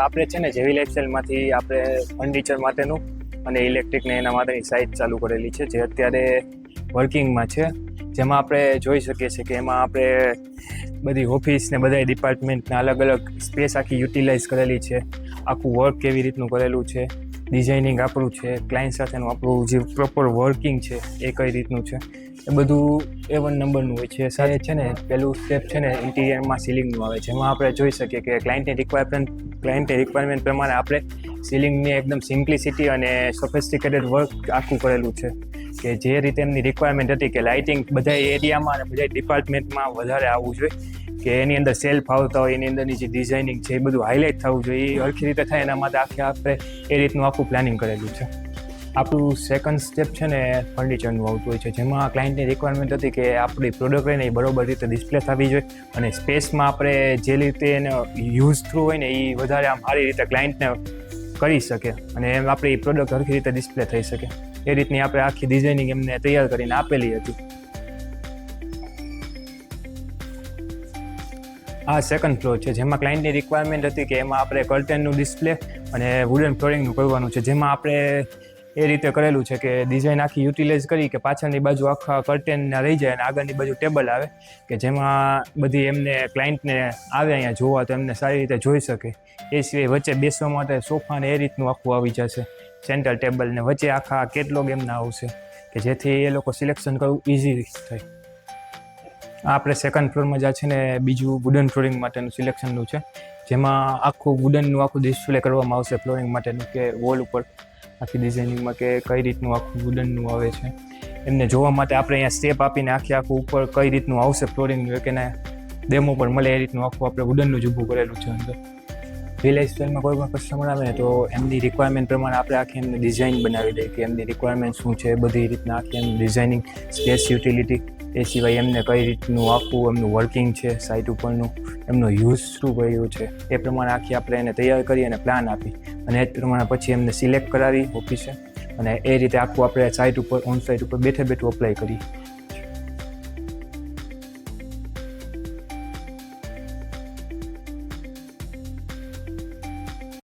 આપણે છે ને જેવી લાઇફસ્ટાઈલમાંથી આપણે ફર્નિચર માટેનું અને ઇલેક્ટ્રિક ને એના માટેની સાઇટ ચાલુ કરેલી છે, જે અત્યારે વર્કિંગમાં છે. જેમાં આપણે જોઈ શકીએ છીએ કે એમાં આપણે બધી ઓફિસ ને બધા ડિપાર્ટમેન્ટને અલગ અલગ સ્પેસ આખી યુટિલાઇઝ કરેલી છે. આખું વર્ક કેવી રીતનું કરેલું છે, ડિઝાઇનિંગ આપણું છે, ક્લાયન્ટ સાથેનું આપણું જે પ્રોપર વર્કિંગ છે એ કઈ રીતનું છે, એ બધું A1 નંબરનું હોય છે. સાથે છે ને પહેલું સ્ટેપ છે ને ઇન્ટિરિયરમાં સીલિંગનું આવે, જેમાં આપણે જોઈ શકીએ કે ક્લાયન્ટની રિક્વાયરમેન્ટ પ્રમાણે આપણે સીલિંગની એકદમ સિમ્પ્લિસિટી અને સોફિસ્ટિકેટેડ વર્ક આખું કરેલું છે, કે જે રીતે એમની રિક્વાયરમેન્ટ હતી કે લાઇટિંગ બધા એરિયામાં અને બધા ડિપાર્ટમેન્ટમાં વધારે આવવું જોઈએ, કે એની અંદર સેલ્ફ આવતા હોય, એની અંદરની જે ડિઝાઇનિંગ છે એ બધું હાઇલાઇટ થવું જોઈએ, એ હરખી રીતે થાય એના માટે આપણે એ રીતનું આખું પ્લાનિંગ કરેલું છે. આપણું સેકન્ડ સ્ટેપ છે ને ફર્નિચરનું આવતું હોય છે, જેમાં ક્લાયન્ટની રિક્વાયરમેન્ટ હતી કે આપણી પ્રોડક્ટ હોય ને એ બરોબર રીતે ડિસ્પ્લે થવી જોઈએ અને સ્પેસમાં આપણે જે રીતે એને યુઝ થ્રુ હોય ને એ વધારે આમ સારી રીતે ક્લાયન્ટને કરી શકે અને એમ આપણી પ્રોડક્ટ હરખી રીતે ડિસ્પ્લે થઈ શકે. એ રીતની આપણે આખી ડિઝાઇનિંગ એમને તૈયાર કરીને આપેલી હતી. આ સેકન્ડ ફ્લોર છે, જેમાં ક્લાયન્ટની રિક્વાયરમેન્ટ હતી કે એમાં આપણે કર્ટેનનું ડિસ્પ્લે અને વુડન ફ્લોરિંગનું કરવાનું છે, જેમાં આપણે એ રીતે કરેલું છે કે ડિઝાઇન આખી યુટિલાઇઝ કરી કે પાછળની બાજુ આખા કર્ટેનના રહી જાય અને આગળની બાજુ ટેબલ આવે, કે જેમાં બધી એમને ક્લાયન્ટને આવે અહીંયા જોવા તો એમને સારી રીતે જોઈ શકે. એ સિવાય વચ્ચે બેસવા માટે સોફા ને એ રીતનું આખું આવી જશે, સેન્ટર ટેબલ ને વચ્ચે આખા કેટલોગ એમના આવશે, કે જેથી એ લોકો સિલેક્શન કરવું ઇઝી થાય. આપણે સેકન્ડ ફ્લોરમાં જ્યાં છે ને બીજું વુડન ફ્લોરિંગ માટેનું સિલેક્શનનું છે, જેમાં આખું વુડનનું આખું ડિસ્પ્લે કરવામાં આવશે ફ્લોરિંગ માટેનું, કે વોલ ઉપર આખી ડિઝાઇનિંગમાં કે કઈ રીતનું આખું વુડનનું આવે છે એમને જોવા માટે આપણે અહીંયા સ્ટેપ આપીને આખું ઉપર કઈ રીતનું આવશે ફ્લોરિંગનું કે ડેમો પર મળે એ રીતનું આખું આપણે વુડનનું જ ઊભું કરેલું છે અંદર. રિયલ સ્ટાઇલમાં કોઈ પણ કસ્ટમર આવે ને તો એમની રિક્વાયરમેન્ટ પ્રમાણે આપણે આખી એમને ડિઝાઇન બનાવી દઈએ કે એમની રિક્વાયરમેન્ટ શું છે, બધી રીતના આખી એમની ડિઝાઇનિંગ, સ્પેસ યુટિલિટી, એ સિવાય એમને કઈ રીતનું આખું એમનું વર્કિંગ છે સાઇટ ઉપરનું, એમનો યુઝ શું કર્યો છે, એ પ્રમાણે આખી આપણે એને તૈયાર કરી અને પ્લાન આપી અને એ પ્રમાણે પછી એમને સિલેક્ટ કરાવી ઓફિસે અને એ રીતે આખું આપણે સાઇટ ઉપર ઓન સાઇટ ઉપર બેઠે બેઠું અપ્લાય કરીએ.